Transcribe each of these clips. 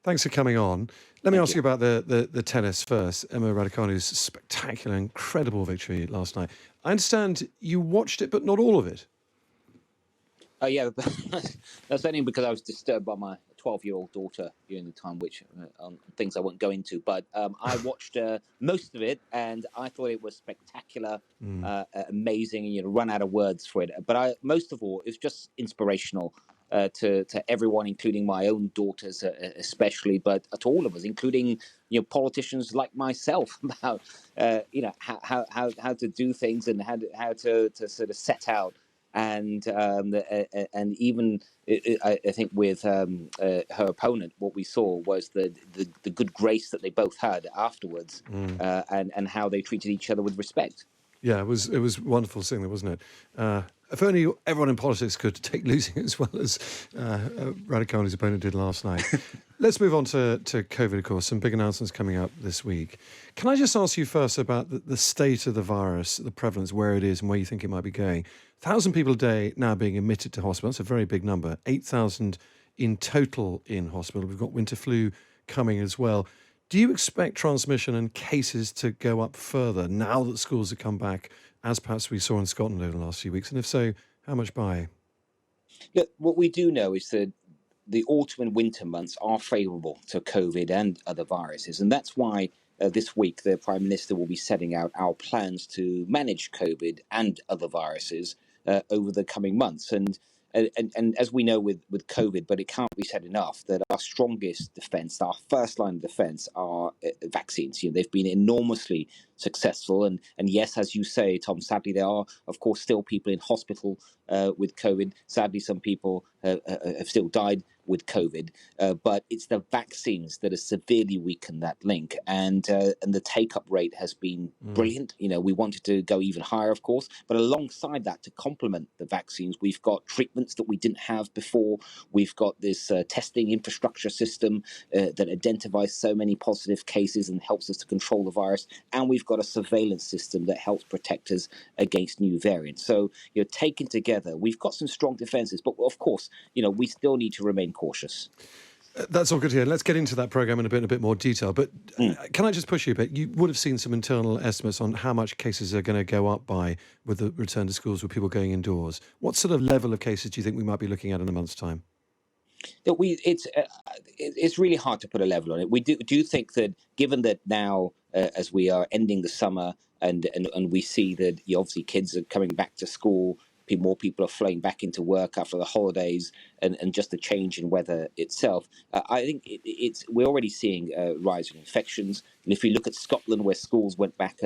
Thanks for coming on. Let me Thank ask you you. about the tennis first. Emma Raducanu's spectacular, incredible victory last night. I understand you watched it, but not all of it. Yeah, that's only because I was disturbed by my 12-year-old daughter during the time, which things I won't go into. But I watched most of it, and I thought it was spectacular, amazing, and run out of words for it. But most of all, it was just inspirational to everyone, including my own daughters, especially, but to all of us, including politicians like myself, about how to do things and how to sort of set out. And even I think with her opponent, what we saw was the good grace that they both had afterwards, and how they treated each other with respect. Yeah, it was wonderful seeing that, wasn't it? If only everyone in politics could take losing as well as Raducanu's opponent did last night. Let's move on to COVID, of course. Some big announcements coming up this week. Can I just ask you first about the state of the virus, the prevalence, where it is and where you think it might be going? 1,000 people a day now being admitted to hospital. That's a very big number. 8,000 in total in hospital. We've got winter flu coming as well. Do you expect transmission and cases to go up further now that schools have come back, as perhaps we saw in Scotland over the last few weeks? And if so, how much by? Yeah, what we do know is that the autumn and winter months are favourable to COVID and other viruses, and that's why this week the Prime Minister will be setting out our plans to manage COVID and other viruses over the coming months. And as we know with COVID, but it can't be said enough, that our strongest defence, our first line of defence, are vaccines. They've been enormously successful, and yes, as you say, Tom, sadly there are, of course, still people in hospital with COVID. Sadly, some people have still died with COVID, but it's the vaccines that have severely weakened that link, and the take-up rate has been brilliant. We wanted to go even higher, of course, but alongside that, to complement the vaccines, we've got treatments that we didn't have before. We've got this testing infrastructure system that identifies so many positive cases and helps us to control the virus, and we've got a surveillance system that helps protect us against new variants. So, taken together, we've got some strong defenses, but of course, we still need to remain cautious. That's all good here. Let's get into that programme in a bit more detail. But can I just push you a bit? You would have seen some internal estimates on how much cases are going to go up by with the return to schools, with people going indoors. What sort of level of cases do you think we might be looking at in a month's time? It's really hard to put a level on it. We do think that, given that now, as we are ending the summer, and we see that obviously kids are coming back to school, more people are flowing back into work after the holidays, and just the change in weather itself. I think we're already seeing a rise in infections. And if you look at Scotland, where schools went back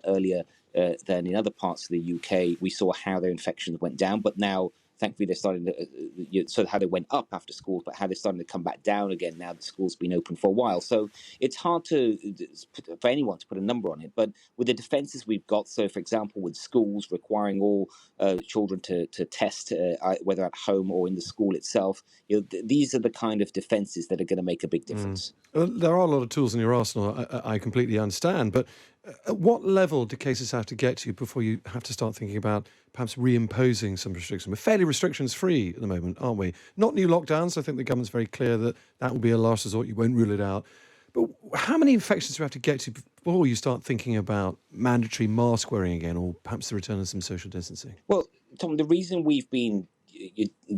earlier than in other parts of the UK, we saw how their infections went down. But now, thankfully, they're starting to, so how they went up after schools, but how they're starting to come back down again now that school's been open for a while. So it's hard for anyone to put a number on it. But with the defences we've got, so for example, with schools requiring all children to test, whether at home or in the school itself, these are the kind of defences that are going to make a big difference. There are a lot of tools in your arsenal, I completely understand, but at what level do cases have to get to before you have to start thinking about perhaps reimposing some restrictions? We're fairly restrictions-free at the moment, aren't we? Not new lockdowns. I think the government's very clear that will be a last resort. You won't rule it out. But how many infections do you have to get to before you start thinking about mandatory mask wearing again, or perhaps the return of some social distancing? Well, Tom, the reason we've been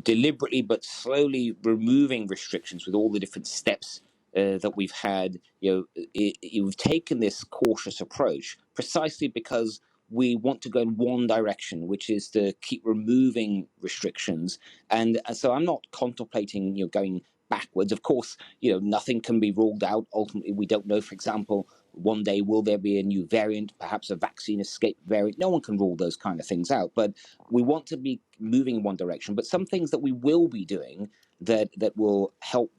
deliberately but slowly removing restrictions with all the different steps that we've had, you've taken this cautious approach precisely because we want to go in one direction, which is to keep removing restrictions. And so I'm not contemplating, going backwards. Of course, nothing can be ruled out. Ultimately, we don't know, for example, one day will there be a new variant, perhaps a vaccine escape variant? No one can rule those kind of things out. But we want to be moving in one direction. But some things that we will be doing that will help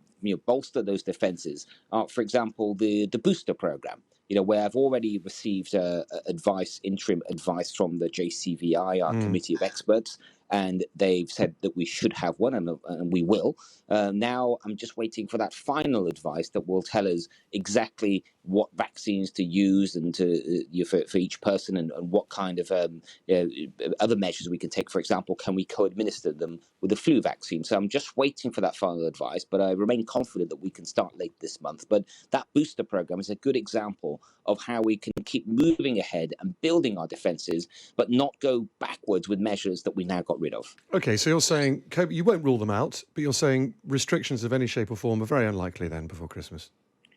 bolster those defenses are, for example, the booster program. Where I've already received interim advice from the JCVI, our committee of experts, and they've said that we should have one, and we will. Now I'm just waiting for that final advice that will tell us exactly what vaccines to use and for each person, and what kind of other measures we can take. For example, can we co-administer them with the flu vaccine? So I'm just waiting for that final advice, but I remain confident that we can start late this month. But that booster program is a good example of how we can keep moving ahead and building our defences, but not go backwards with measures that we now got rid of. Okay, so you're saying you won't rule them out, but you're saying restrictions of any shape or form are very unlikely then before Christmas.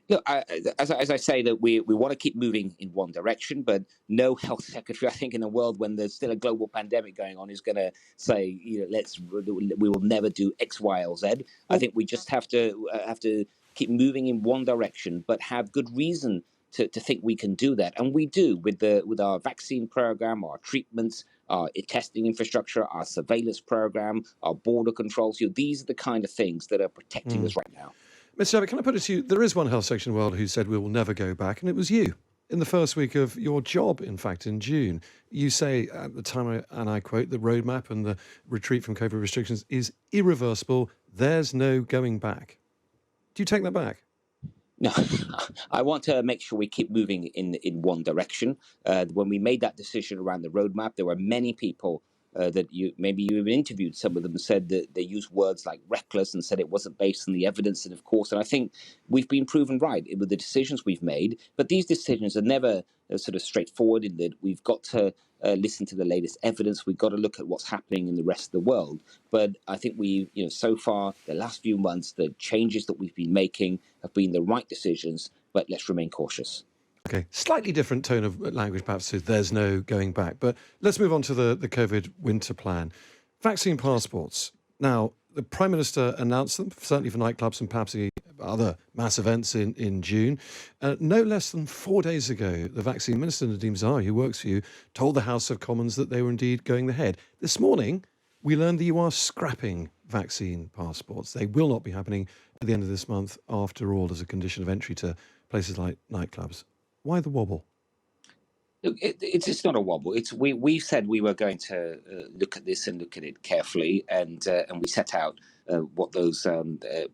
Look, as I say, that we want to keep moving in one direction, but no health secretary, I think, in a world when there's still a global pandemic going on, is going to say, we will never do X, Y, or Z. I think we just have to keep moving in one direction, but have good reason to think we can do that, and we do with our vaccine program, our treatments, our testing infrastructure, our surveillance program, our border controls. These are the kind of things that are protecting us right now. Mr. Javid, can I put it to you? There is one health section in the world who said we will never go back, and it was you. In the first week of your job, in fact, in June, you say at the time, and I quote, the roadmap and the retreat from COVID restrictions is irreversible. There's no going back. Do you take that back? No, I want to make sure we keep moving in one direction. When we made that decision around the roadmap, there were many people that you even interviewed. Some of them said that they used words like reckless and said it wasn't based on the evidence. And of course, and I think we've been proven right with the decisions we've made. But these decisions are never sort of straightforward in that we've got to listen to the latest evidence. We've got to look at what's happening in the rest of the world. But I think so far, the last few months, the changes that we've been making have been the right decisions. But let's remain cautious. Okay, slightly different tone of language perhaps to there's no going back. But let's move on to the COVID winter plan. Vaccine passports. Now, the Prime Minister announced them, certainly for nightclubs and perhaps other mass events in June. No less than 4 days ago, the Vaccine Minister, Nadhim Zahawi, who works for you, told the House of Commons that they were indeed going ahead. This morning, we learned that you are scrapping vaccine passports. They will not be happening at the end of this month after all as a condition of entry to places like nightclubs. Why the wobble? It's not a wobble. We said we were going to look at this and look at it carefully, and we set out what those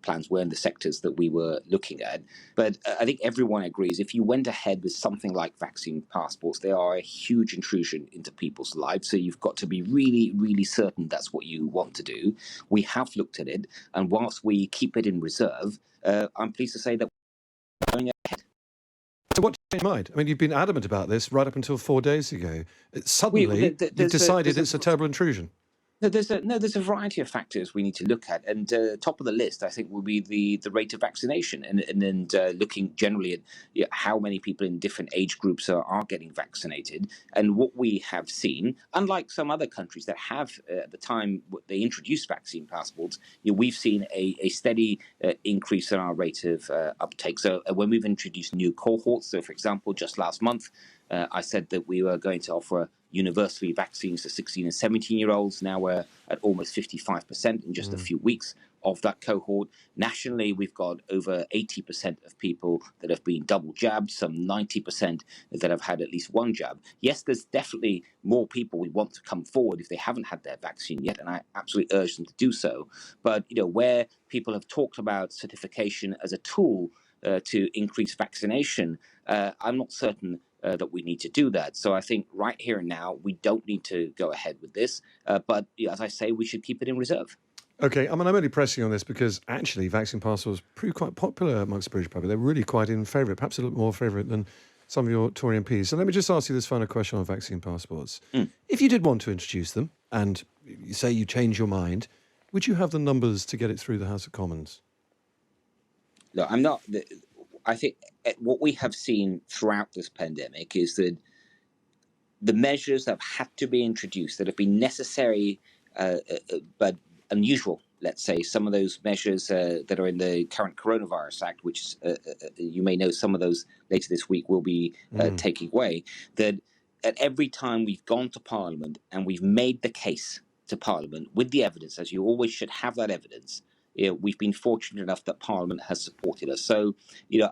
plans were in the sectors that we were looking at. But I think everyone agrees if you went ahead with something like vaccine passports, they are a huge intrusion into people's lives. So you've got to be really, really certain that's what you want to do. We have looked at it, and whilst we keep it in reserve, I'm pleased to say that we're going ahead. So what changed your mind? I mean, you've been adamant about this right up until 4 days ago. Suddenly, you've decided it's a terrible intrusion. No, there's a variety of factors we need to look at, and top of the list, I think, will be the rate of vaccination, and looking generally at how many people in different age groups are getting vaccinated. And what we have seen, unlike some other countries that have at the time they introduced vaccine passports, we've seen a steady increase in our rate of uptake. So when we've introduced new cohorts, so for example, just last month, I said that we were going to offer universally vaccines to 16 and 17-year-olds. Now we're at almost 55% in just a few weeks of that cohort. Nationally, we've got over 80% of people that have been double jabbed, some 90% that have had at least one jab. Yes, there's definitely more people we want to come forward if they haven't had their vaccine yet, and I absolutely urge them to do so. But where people have talked about certification as a tool to increase vaccination, I'm not certain that we need to do that. So I think right here and now, we don't need to go ahead with this. But as I say, we should keep it in reserve. Okay, I mean, I'm only pressing on this because actually vaccine passports proved quite popular amongst the British public. They're really quite in favourite, perhaps a little more favourite than some of your Tory MPs. So let me just ask you this final question on vaccine passports. If you did want to introduce them and you say you change your mind, would you have the numbers to get it through the House of Commons? No, I'm not. I think what we have seen throughout this pandemic is that the measures that have had to be introduced that have been necessary but unusual, let's say, some of those measures that are in the current Coronavirus Act, which you may know some of those later this week will be taking away, that at every time we've gone to Parliament and we've made the case to Parliament with the evidence, as you always should have that evidence, we've been fortunate enough that Parliament has supported us. So,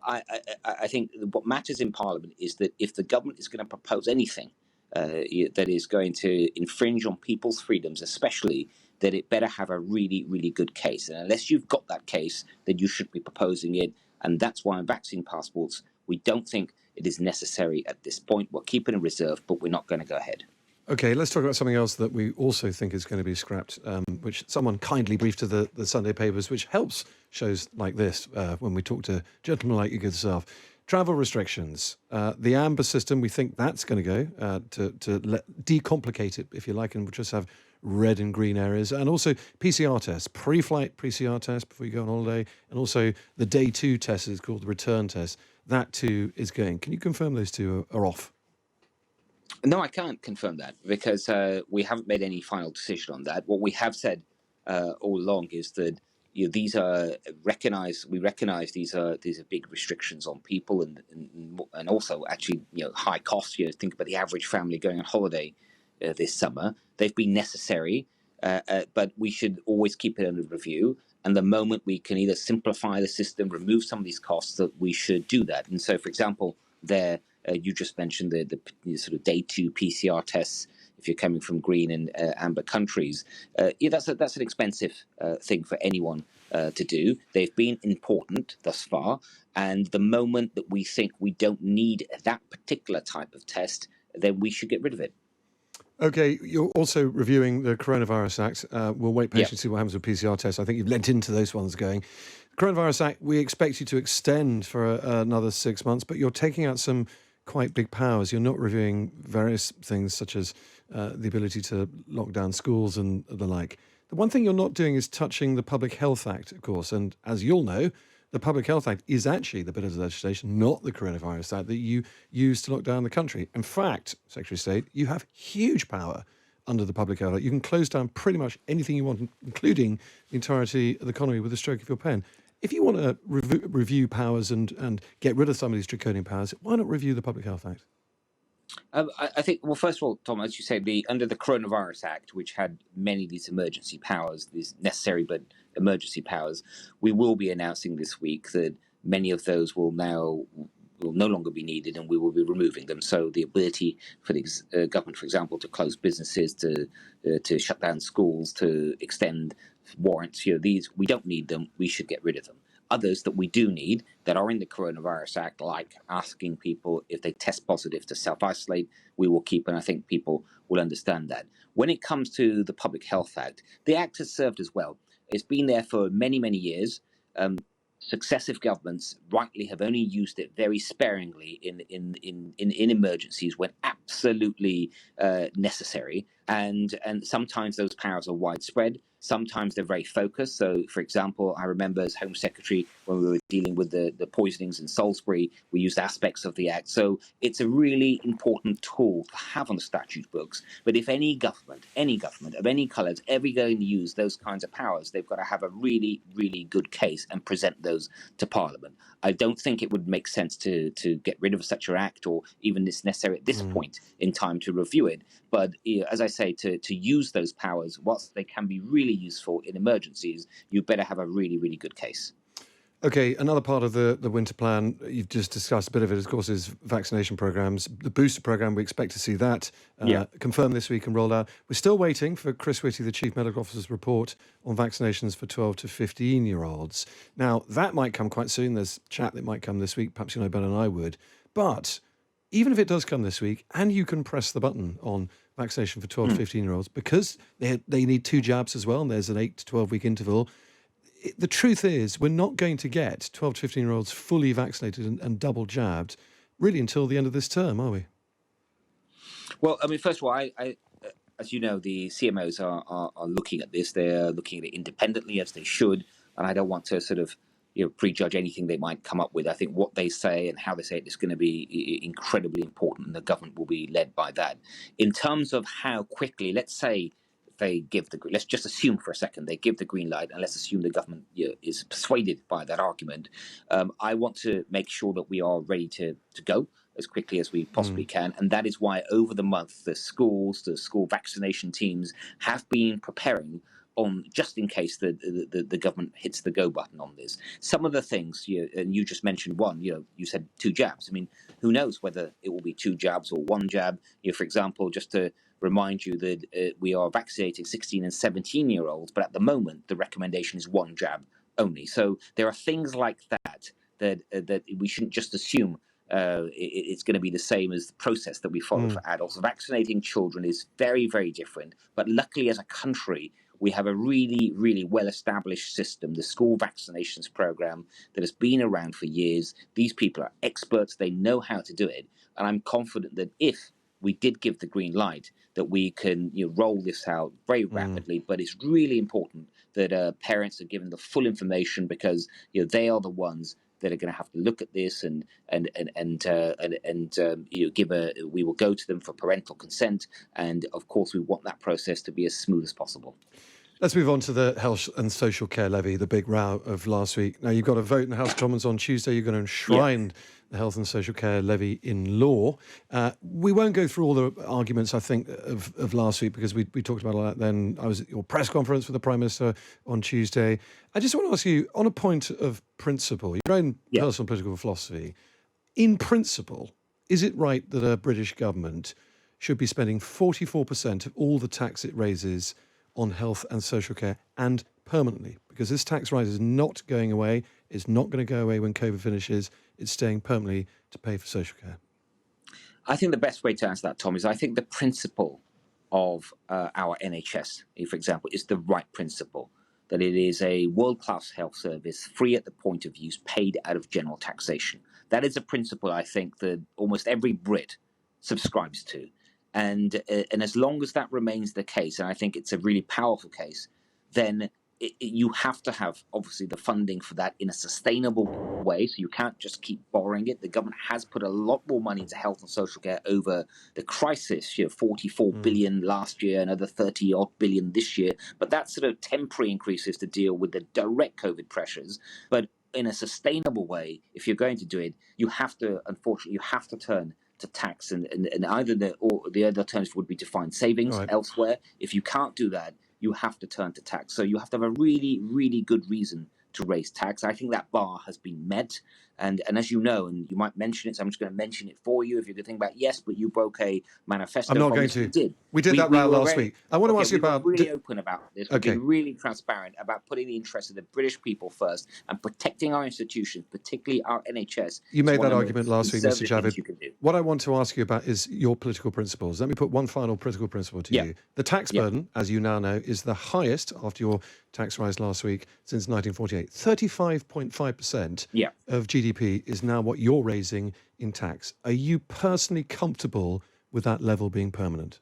I think what matters in Parliament is that if the government is going to propose anything, that is going to infringe on people's freedoms, especially, that it better have a really, really good case. And unless you've got that case, then you should be proposing it. And that's why on vaccine passports, we don't think it is necessary at this point. We'll keep it in reserve, but we're not going to go ahead. Okay, let's talk about something else that we also think is going to be scrapped, which someone kindly briefed to the Sunday papers, which helps shows like this when we talk to gentlemen like your good self. Travel restrictions. The amber system, we think that's going to go to decomplicate it, if you like, and we'll just have red and green areas. And also PCR tests, pre-flight PCR test before you go on holiday, and also the day 2 test is called the return test. That too is going. Can you confirm those two are off? No, I can't confirm that because we haven't made any final decision on that. What we have said all along is that these are recognized. We recognize these are big restrictions on people and also actually high costs. Think about the average family going on holiday this summer. They've been necessary, but we should always keep it under review. And the moment we can either simplify the system, remove some of these costs, that we should do that. And so, for example, you just mentioned the sort of day 2 PCR tests if you're coming from green and amber countries. That's an expensive thing for anyone to do. They've been important thus far, and the moment that we think we don't need that particular type of test, then we should get rid of it. Okay, you're also reviewing the Coronavirus Act. We'll wait patiently to see what happens with PCR tests. I think you've lent into those ones going. Coronavirus Act, we expect you to extend for another 6 months, but you're taking out some quite big powers. You're not reviewing various things such as the ability to lock down schools and the like. The one thing you're not doing is touching the Public Health Act, of course. And as you'll know, the Public Health Act is actually the bit of legislation, not the Coronavirus Act, that you use to lock down the country. In fact, Secretary of State, you have huge power under the Public Health Act. You can close down pretty much anything you want, including the entirety of the economy with a stroke of your pen. If you want to review powers and get rid of some of these draconian powers, why not review the Public Health Act? I think, well, first of all, Tom, as you say, under the Coronavirus Act, which had many of these emergency powers, these necessary but emergency powers, we will be announcing this week that many of those will no longer be needed, and we will be removing them. So the ability for the government, for example, to close businesses, to shut down schools, to extend warrants, these we don't need them. We should get rid of them. Others that we do need that are in the Coronavirus Act, like asking people if they test positive to self-isolate, we will keep, and I think people will understand that. When it comes to the Public Health Act, the Act has served as well. It's been there for many, many years. Successive governments rightly have only used it very sparingly in emergencies when absolutely necessary, and sometimes those powers are widespread. Sometimes they're very focused. So, for example, I remember as Home Secretary when we were dealing with the poisonings in Salisbury, we used aspects of the Act. So it's a really important tool to have on the statute books. But if any government of any colour is ever going to use those kinds of powers, they've got to have a really, really good case and present those to Parliament. I don't think it would make sense to get rid of such an act, or even it's necessary at this point in time to review it. But as I say, to use those powers, whilst they can be really useful in emergencies, you better have a really, really good case. Okay, another part of the winter plan, you've just discussed a bit of it, of course, is vaccination programs. The booster program, we expect to see that confirmed this week and rolled out. We're still waiting for Chris Whitty, the Chief Medical Officer's report on vaccinations for 12 to 15-year-olds. Now, that might come quite soon. There's chat that might come this week. Perhaps you know better than I would. But even if it does come this week, and you can press the button on vaccination for 12 to 15-year-olds, because they need 2 jabs as well, and there's an 8 to 12-week interval, the truth is we're not going to get 12 to 15-year-olds fully vaccinated and double jabbed really until the end of this term, are we? Well, I mean, first of all, I as you know, the CMOs are looking at this. They're looking at it independently, as they should, and I don't want to sort of prejudge anything they might come up with. I think what they say and how they say it is going to be incredibly important, and the government will be led by that. In terms of how quickly, let's say they give let's just assume for a second they give the green light, and let's assume the government is persuaded by that argument. I want to make sure that we are ready to go as quickly as we possibly can, and that is why over the month the school vaccination teams have been preparing on just in case the government hits the go button on this. Some of the things, and you just mentioned one, you said 2 jabs. I mean, who knows whether it will be 2 jabs or 1 jab? For example, just to remind you that we are vaccinating 16 and 17-year-olds, but at the moment the recommendation is 1 jab only. So there are things like that we shouldn't just assume it's going to be the same as the process that we follow for adults. Vaccinating children is very, very different. But luckily, as a country, we have a really, really well-established system, the school vaccinations program that has been around for years. These people are experts. They know how to do it. And I'm confident that if we did give the green light, that we can roll this out very rapidly. But it's really important that parents are given the full information, because they are the ones that are going to have to look at this and we will go to them for parental consent, and of course we want that process to be as smooth as possible. Let's move on to the health and social care levy, the big row of last week. Now, you've got a vote in the House of Commons on Tuesday. You're going to enshrine the health and social care levy in law. We won't go through all the arguments, I think, of last week, because we talked about all that then. I was at your press conference with the Prime Minister on Tuesday. I just want to ask you, on a point of principle, your own personal political philosophy, in principle, is it right that a British government should be spending 44% of all the tax it raises on health and social care, and permanently? Because this tax rise is not going away. It's not going to go away when COVID finishes. It's staying permanently to pay for social care. I think the best way to answer that, Tom, is I think the principle of our NHS, for example, is the right principle, that it is a world-class health service, free at the point of use, paid out of general taxation. That is a principle I think that almost every Brit subscribes to. And as long as that remains the case, and I think it's a really powerful case, then you have to have, obviously, the funding for that in a sustainable way. So you can't just keep borrowing it. The government has put a lot more money into health and social care over the crisis, 44 billion last year, another 30-odd billion this year. But that's sort of temporary increases to deal with the direct COVID pressures. But in a sustainable way, if you're going to do it, you have to, unfortunately, you have to turn to tax, and either the other alternative would be to find savings elsewhere. If you can't do that, you have to turn to tax. So you have to have a really, really good reason to raise tax. I think that bar has been met. And as you know, and you might mention it, so I'm just going to mention it for you. If you're going to think about, yes, but you broke a manifesto. I'm not going to. We did that round last week. I want to ask you about... We were really open about this. We've been really transparent about putting the interests of the British people first and protecting our institutions, particularly our NHS. You made that argument last week, Mr. Javid. What I want to ask you about is your political principles. Let me put one final political principle to you. The tax burden, as you now know, is the highest after your tax rise last week since 1948. 35.5% of GDP is now what you're raising in tax. Are you personally comfortable with that level being permanent?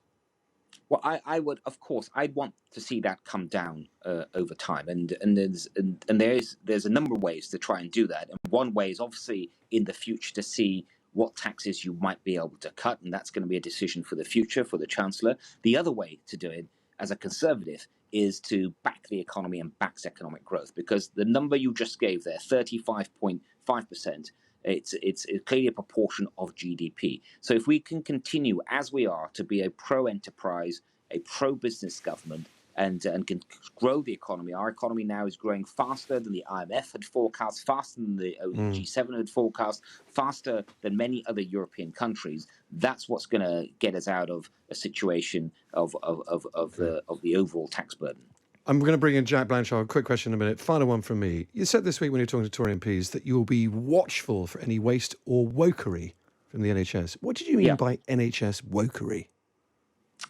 Well, I would, of course, I'd want to see that come down over time, and there's a number of ways to try and do that. And one way is obviously in the future to see what taxes you might be able to cut, and that's going to be a decision for the future for the Chancellor. The other way to do it, as a Conservative, is to back the economy and back economic growth, because the number you just gave there, 35.5%, it's clearly a proportion of GDP. So if we can continue as we are to be a pro-enterprise, a pro-business government, and can grow the economy. Our economy now is growing faster than the IMF had forecast, faster than the G7 had forecast, faster than many other European countries. That's what's going to get us out of a situation of the overall tax burden. I'm going to bring in Jack Blanchard. Quick question in a minute. Final one from me. You said this week when you were talking to Tory MPs that you will be watchful for any waste or wokery from the NHS. What did you mean by NHS wokery?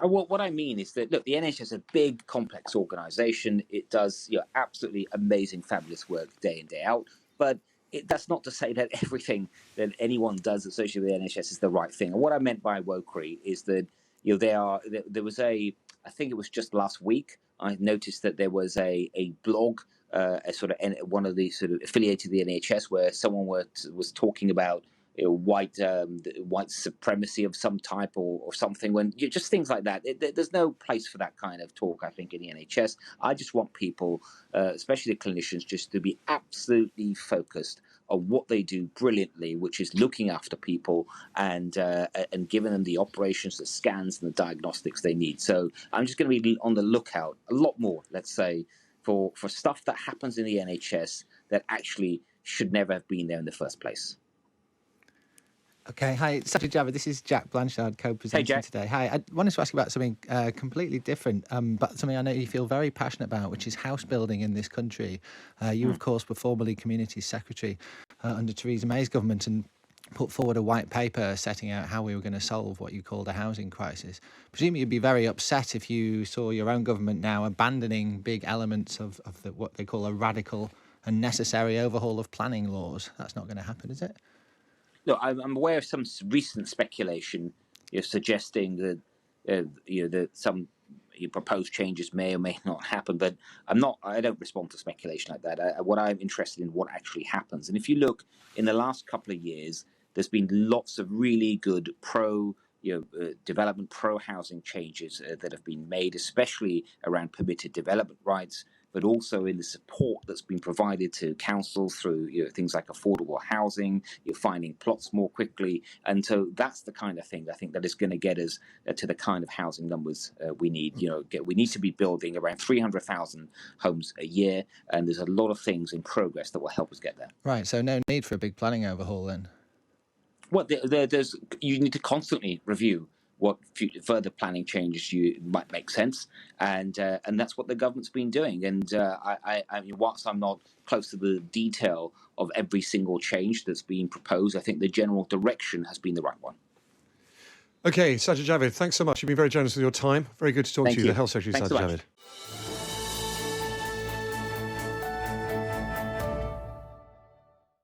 Well, what I mean is that, look, the NHS is a big, complex organisation. It does absolutely amazing, fabulous work day in, day out. But that's not to say that everything that anyone does associated with the NHS is the right thing. And what I meant by wokery is that there was I think it was just last week, I noticed that there was a blog, one of the sort of affiliated to the NHS, where someone was talking about white supremacy of some type or something, when just things like that. There's no place for that kind of talk, I think, in the NHS. I just want people, especially the clinicians, just to be absolutely focused of what they do brilliantly, which is looking after people and giving them the operations, the scans, and the diagnostics they need. So I'm just going to be on the lookout a lot more, let's say, for stuff that happens in the NHS that actually should never have been there in the first place. Okay, hi, Secretary Javid. This is Jack Blanchard co-presenting Jack. today. Hi, I wanted to ask you about something completely different, but something I know you feel very passionate about, which is house building in this country. You, of course, were formerly Community Secretary under Theresa May's government and put forward a white paper setting out how we were going to solve what you called a housing crisis. Presumably you'd be very upset if you saw your own government now abandoning big elements of what they call a radical and necessary overhaul of planning laws. That's not going to happen, is it? No, I'm aware of some recent speculation, suggesting that that some proposed changes may or may not happen. But I don't respond to speculation like that. What I'm interested in, what actually happens. And if you look in the last couple of years, there's been lots of really good development, pro housing changes that have been made, especially around permitted development rights, but also in the support that's been provided to councils through things like affordable housing. You're finding plots more quickly, and so that's the kind of thing I think that is going to get us to the kind of housing numbers we need. We need to be building around 300,000 homes a year, and there's a lot of things in progress that will help us get there. Right. So no need for a big planning overhaul then. Well, you need to constantly review what further planning changes you might make sense, and that's what the government's been doing. And I mean, whilst I'm not close to the detail of every single change that's been proposed, I think the general direction has been the right one. Okay, Sajid Javid, thanks so much. You've been very generous with your time. Very good to talk to you, the Health Secretary, Sajid Javid.